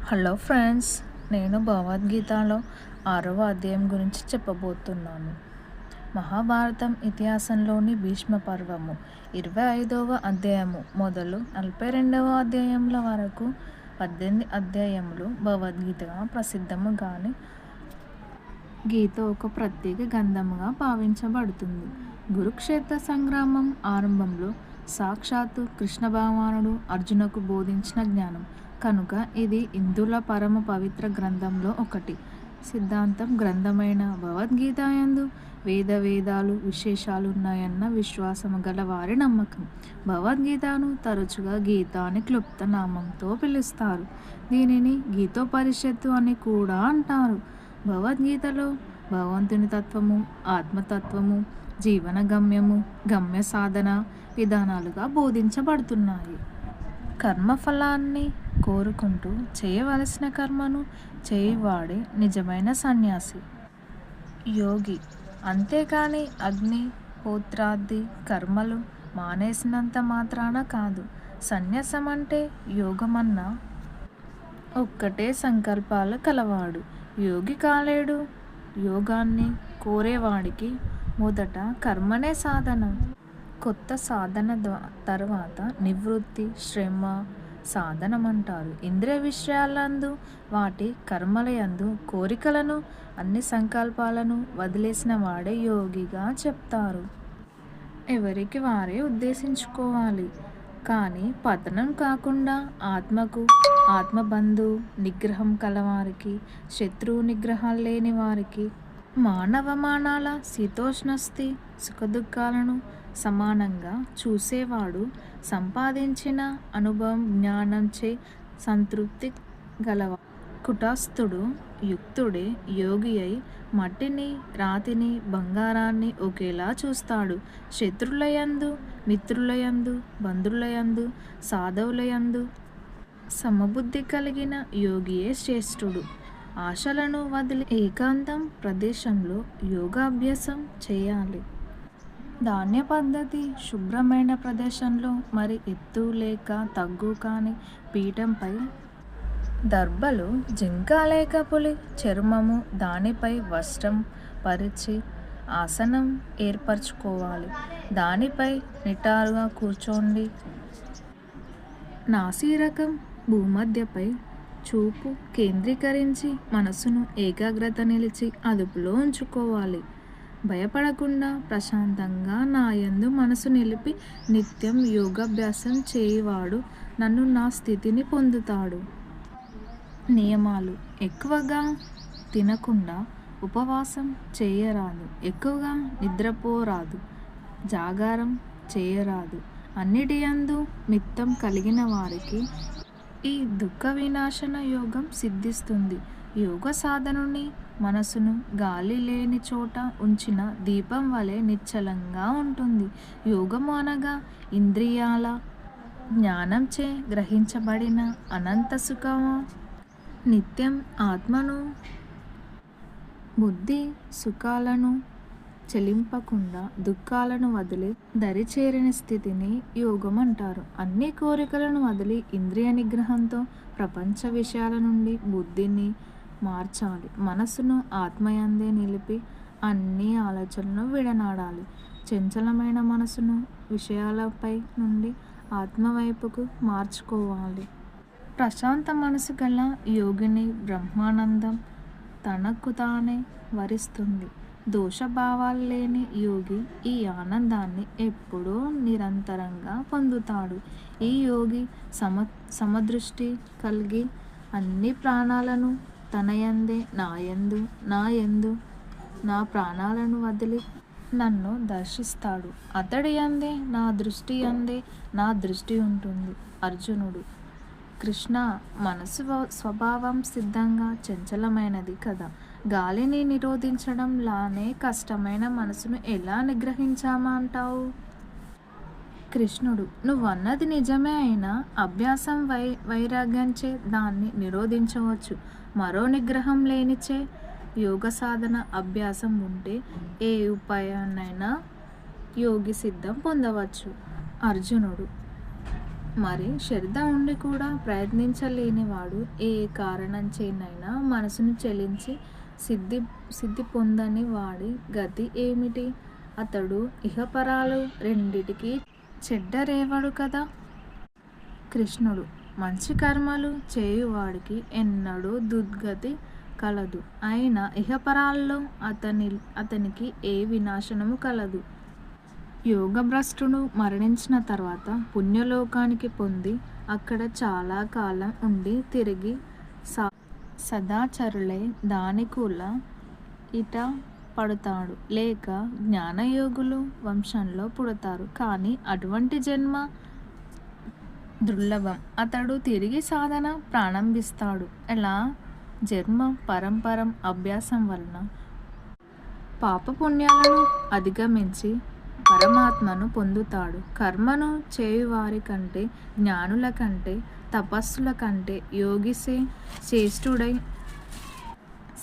Hello friends, నేను భగవద్గీతలో 6వ అధ్యాయం గురించి చెప్పబోతున్నాను. మహాభారతం ఇతిహాసంలోని భీష్మ పర్వము 25వ అధ్యాయము మొదలు 42వ అధ్యాయంల వరకు 18 అధ్యాయములు భగవద్గీతగా ప్రసిద్ధము. కానీ గీత ఒక ప్రత్యేక గ్రంథముగా భావించబడుతుంది. కురుక్షేత్ర సంగ్రామం ఆరంభంలో సాక్షాత్తు కృష్ణ భగవానుడు అర్జునకు బోధించిన జ్ఞానం కనుక ఇది హిందువుల పరమ పవిత్ర గ్రంథంలో ఒకటి. సిద్ధాంతం గ్రంథమైన భగవద్గీత యందు వేదాలు విశేషాలు ఉన్నాయన్న విశ్వాసము గల వారి నమ్మకం. భగవద్గీతను తరచుగా గీత అని క్లుప్త నామంతో పిలుస్తారు. దీనిని గీతోపనిషత్తు అని కూడా అంటారు. భగవద్గీతలో భగవంతుని తత్వము, ఆత్మతత్వము, జీవన గమ్యము, గమ్య సాధన విధానాలుగా బోధించబడుతున్నాయి. కర్మఫలాన్ని కోరుకుంటూ చేయవలసిన కర్మను చేయువాడే నిజమైన సన్యాసి, యోగి. అంతేకాని అగ్ని హోత్రాది కర్మలు మానేసినంత మాత్రాన కాదు. సన్యాసం అంటే యోగమన్న ఒక్కటే సంకల్పాలు కలవాడు యోగి కాలేడు. యోగాన్ని కోరేవాడికి మొదట కర్మనే సాధన. కొత్త సాధన తర్వాత నివృత్తి, శ్రమ సాధనమంటారు. ఇంద్రియ విషయాలందు, వాటి కర్మలయందు కోరికలను, అన్ని సంకల్పాలను వదిలేసిన వాడే యోగిగా చెప్తారు. ఎవరికి వారే ఉద్దేశించుకోవాలి. కానీ పతనం కాకుండా ఆత్మకు ఆత్మబంధు నిగ్రహం కలవారికి, శత్రువు నిగ్రహాలు లేని వారికి, మానవమానాల శీతోష్ణస్థి సుఖదుఖాలను సమానంగా చూసేవాడు సంపాదించిన అనుభవం జ్ఞానంచే సంతృప్తి గలవా. కుటస్థుడు యుక్తుడే యోగి అయి మట్టిని, రాతిని, బంగారాన్ని ఒకేలా చూస్తాడు. శత్రులయందు, మిత్రులయందు, బంధువులయందు, సాధవులయందు సమబుద్ధి కలిగిన యోగియే శ్రేష్ఠుడు. ఆశలను వదిలి ఏకాంతం ప్రదేశంలో యోగాభ్యాసం చేయాలి. ధాన్య పద్ధతి శుభ్రమైన ప్రదేశంలో, మరి ఎత్తు లేక తగ్గు కాని పీఠంపై దర్భలు, జింక లేక పులి చర్మము, దానిపై వస్త్రం పరిచి ఆసనం ఏర్పరచుకోవాలి. దానిపై నిటారుగా కూర్చోండి. నాసిరకం భూమధ్యపై చూపు కేంద్రీకరించి మనసును ఏకాగ్రత నిలిచి అదుపులో ఉంచుకోవాలి. భయపడకుండా ప్రశాంతంగా నాయందు మనసు నిలిపి నిత్యం యోగాభ్యాసం చేయువాడు నన్ను నా స్థితిని పొందుతాడు. నియమాలు: ఎక్కువగా తినకుండా ఉపవాసం చేయరాదు, ఎక్కువగా నిద్రపోరాదు, జాగారం చేయరాదు. అన్నిటియందు మిత్తం కలిగిన వారికి ఈ దుఃఖ వినాశన యోగం సిద్ధిస్తుంది. యోగ సాధనుని మనసును గాలి లేని చోట ఉంచిన దీపం వలె నిశ్చలంగా ఉంటుంది. యోగము అనగా ఇంద్రియాల జ్ఞానంచే గ్రహించబడిన అనంత సుఖము. నిత్యం ఆత్మను, బుద్ధి సుఖాలను చెలింపకుండా దుఃఖాలను వదిలి దరిచేరిన స్థితిని యోగం అంటారు. అన్ని కోరికలను వదిలి ఇంద్రియ నిగ్రహంతో ప్రపంచ విషయాల నుండి బుద్ధిని మార్చాలి. మనసును ఆత్మయందే నిలిపి అన్ని ఆలోచనలను విడనాడాలి. చంచలమైన మనసును విషయాలపై నుండి ఆత్మవైపుకు మార్చుకోవాలి. ప్రశాంత మనసు గల యోగిని బ్రహ్మానందం తనకు తానే వరిస్తుంది. దోషభావాలు లేని యోగి ఈ ఆనందాన్ని ఎప్పుడూ నిరంతరంగా పొందుతాడు. ఈ యోగి సమదృష్టి కలిగి అన్ని ప్రాణాలను తనయందే, నాయందు నా ప్రాణాలను వదిలి నన్ను దర్శిస్తాడు. అతడి యందే నా దృష్టి ఉంటుంది. అర్జునుడు: కృష్ణ, మనసు స్వభావం సిద్ధంగా చంచలమైనది కదా. గాలిని నిరోధించడం లానే కష్టమైన మనసును ఎలా నిగ్రహించామంటావు? కృష్ణుడు: నువ్వన్నది నిజమే, అయినా అభ్యాసం వైరాగ్యంచే దాన్ని నిరోధించవచ్చు. మరో నిగ్రహం లేనిచే యోగ సాధన అభ్యాసం ఉంటే ఏ ఉపాయాన్నైనా యోగి సిద్ధం పొందవచ్చు. అర్జునుడు: మరి శ్రద్ధ ఉండి కూడా ప్రయత్నించలేనివాడు ఏ కారణంచేనైనా మనసును చెలించి సిద్ధి సిద్ధి పొందని వాడి గతి ఏమిటి? అతడు ఇహపరాలు రెండిటికి చెడ్డరేవడు కదా. కృష్ణుడు: మంచి కర్మలు చేయువాడికి ఎన్నడూ దుర్గతి కలదు. అయినా ఇహపరాల్లో అతనికి ఏ వినాశనము కలదు. యోగభ్రష్టుడు మరణించిన తర్వాత పుణ్యలోకానికి పొంది అక్కడ చాలా కాలం ఉండి తిరిగి సదాచరులై దానికుల ఇట పడతాడు. లేక జ్ఞానయోగులు వంశంలో పుడతారు. కానీ అటువంటి జన్మ దుర్లభం. అతడు తిరిగి సాధన ప్రారంభిస్తాడు. ఎలా? జన్మ పరంపరం అభ్యాసం వలన పాపపుణ్యాలను అధిగమించి పరమాత్మను పొందుతాడు. కర్మను చేయువారి కంటే, జ్ఞానుల కంటే, తపస్సుల కంటే యోగిసే శ్రేష్ఠుడై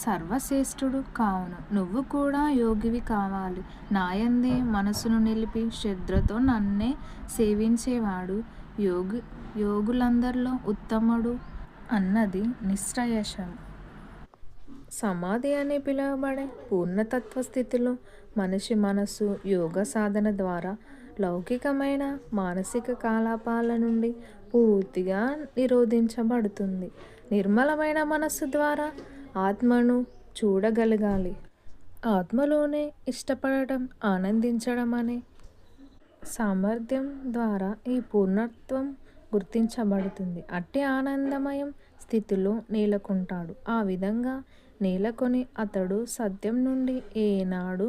సర్వశ్రేష్ఠుడు కావును. నువ్వు కూడా యోగివి కావాలి. నాయందే మనసును నిలిపి శ్రద్ధతో నన్నే సేవించేవాడు యోగులందరిలో ఉత్తముడు అన్నది నిశ్చయశం. సమాధి అని పిలువబడే పూర్ణతత్వ స్థితిలో మనిషి మనస్సు యోగ సాధన ద్వారా లౌకికమైన మానసిక కలాపాల నుండి పూర్తిగా నిరోధించబడుతుంది. నిర్మలమైన మనస్సు ద్వారా ఆత్మను చూడగలగాలి. ఆత్మలోనే ఇష్టపడటం, ఆనందించడం అనే సామర్థ్యం ద్వారా ఈ పూర్ణత్వం గుర్తించబడుతుంది. అట్టి ఆనందమయం స్థితిలో నేలకొంటాడు. ఆ విధంగా నేలకొని అతడు సత్యం నుండి ఏనాడు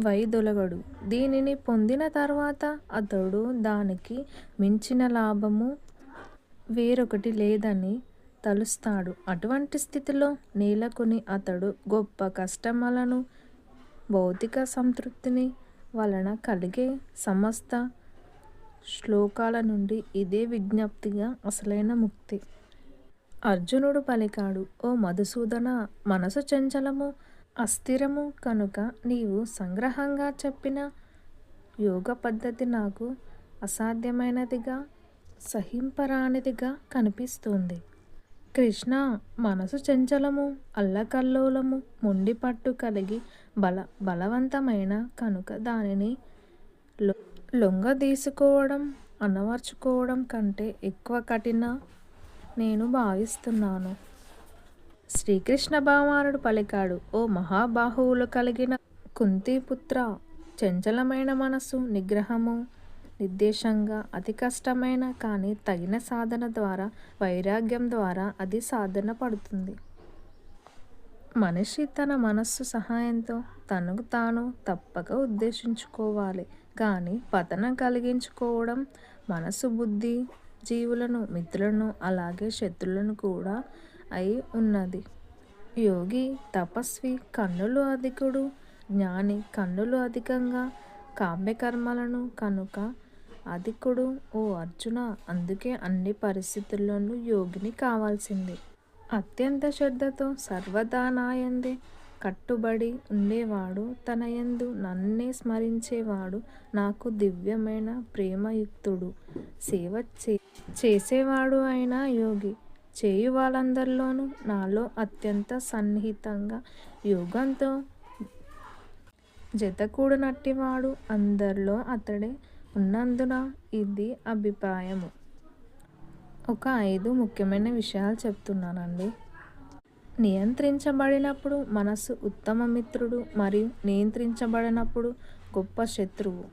వైదొలగడు. దీనిని పొందిన తర్వాత అతడు దానికి మించిన లాభము వేరొకటి లేదని తలుస్తాడు. అటువంటి స్థితిలో నేలకొని అతడు గొప్ప కష్టములను, భౌతిక సంతృప్తిని వలన కలిగే సమస్త శ్లోకాల నుండి ఇదే విజ్ఞప్తిగా అసలైన ముక్తి. అర్జునుడు పలికాడు: ఓ మధుసూదన, మనసు చంచలము, అస్థిరము కనుక నీవు సంగ్రహంగా చెప్పిన యోగ పద్ధతి నాకు అసాధ్యమైనదిగా, సహింపరానిదిగా కనిపిస్తుంది. కృష్ణ, మనసు చంచలము, అల్లకల్లోలము, మొండి పట్టు కలిగి బలవంతమైన కనుక దానిని లొంగదీసుకోవడం, అణవర్చుకోవడం కంటే ఎక్కువ కఠిన నేను భావిస్తున్నాను. శ్రీకృష్ణ భగవానుడు పలికాడు: ఓ మహాబాహువులు కలిగిన కుంతిపుత్ర, చంచలమైన మనస్సు నిగ్రహము, నిర్దేశంగా అతి కష్టమైన కానీ తగిన సాధన ద్వారా, వైరాగ్యం ద్వారా అది సాధన పడుతుంది. మనిషి తన మనస్సు సహాయంతో తనకు తాను తప్పక ఉద్దేశించుకోవాలి. కానీ పతనం కలిగించుకోవడం మనసు, బుద్ధి, జీవులను, మిత్రులను, అలాగే శత్రులను కూడా అయి ఉన్నది. యోగి, తపస్వి కన్నులు అధికుడు, జ్ఞాని కన్నులు అధికంగా కామ్యకర్మలను కనుక అధికుడు. ఓ అర్జున, అందుకే అన్ని పరిస్థితుల్లోనూ యోగిని కావాల్సింది. అత్యంత శ్రద్ధతో సర్వదా నాయందే కట్టుబడి ఉండేవాడు, తన యందు నన్నే స్మరించేవాడు, నాకు దివ్యమైన ప్రేమయుక్తుడు, సేవ చేసేవాడు అయిన యోగి. చేయు వాళ్ళందరిలోనూ నాలో అత్యంత సన్నిహితంగా యోగంతో జతకూడినట్టివాడు అందరిలో అతడే ఉన్నందున ఇది అభిప్రాయము. ఒక 5 ముఖ్యమైన విషయాలు చెప్తున్నానండి. నియంత్రించబడినప్పుడు మనస్సు ఉత్తమ మిత్రుడు మరియు నియంత్రించబడినప్పుడు గొప్ప శత్రువు.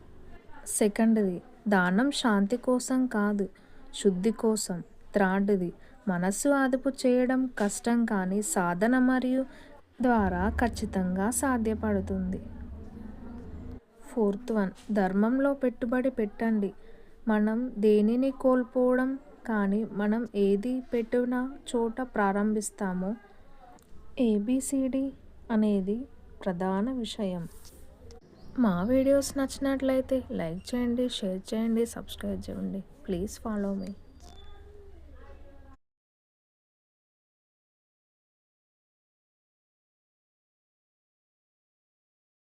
సెకండ్ది, దానం శాంతి కోసం కాదు, శుద్ధి కోసం. థర్డ్ది, మనస్సు అదుపు చేయడం కష్టం కానీ సాధన మరియు ద్వారా ఖచ్చితంగా సాధ్యపడుతుంది. ఫోర్త్ వన్, ధర్మంలో పెట్టుబడి పెట్టండి. మనం దేనిని కోల్పోవడం కానీ మనం ఏది పెట్టిన చోట ప్రారంభిస్తామో ABCD అనేది ప్రధాన విషయం. మా వీడియోస్ నచ్చినట్లయితే లైక్ చేయండి, షేర్ చేయండి, సబ్స్క్రైబ్ చేయండి. Please follow me.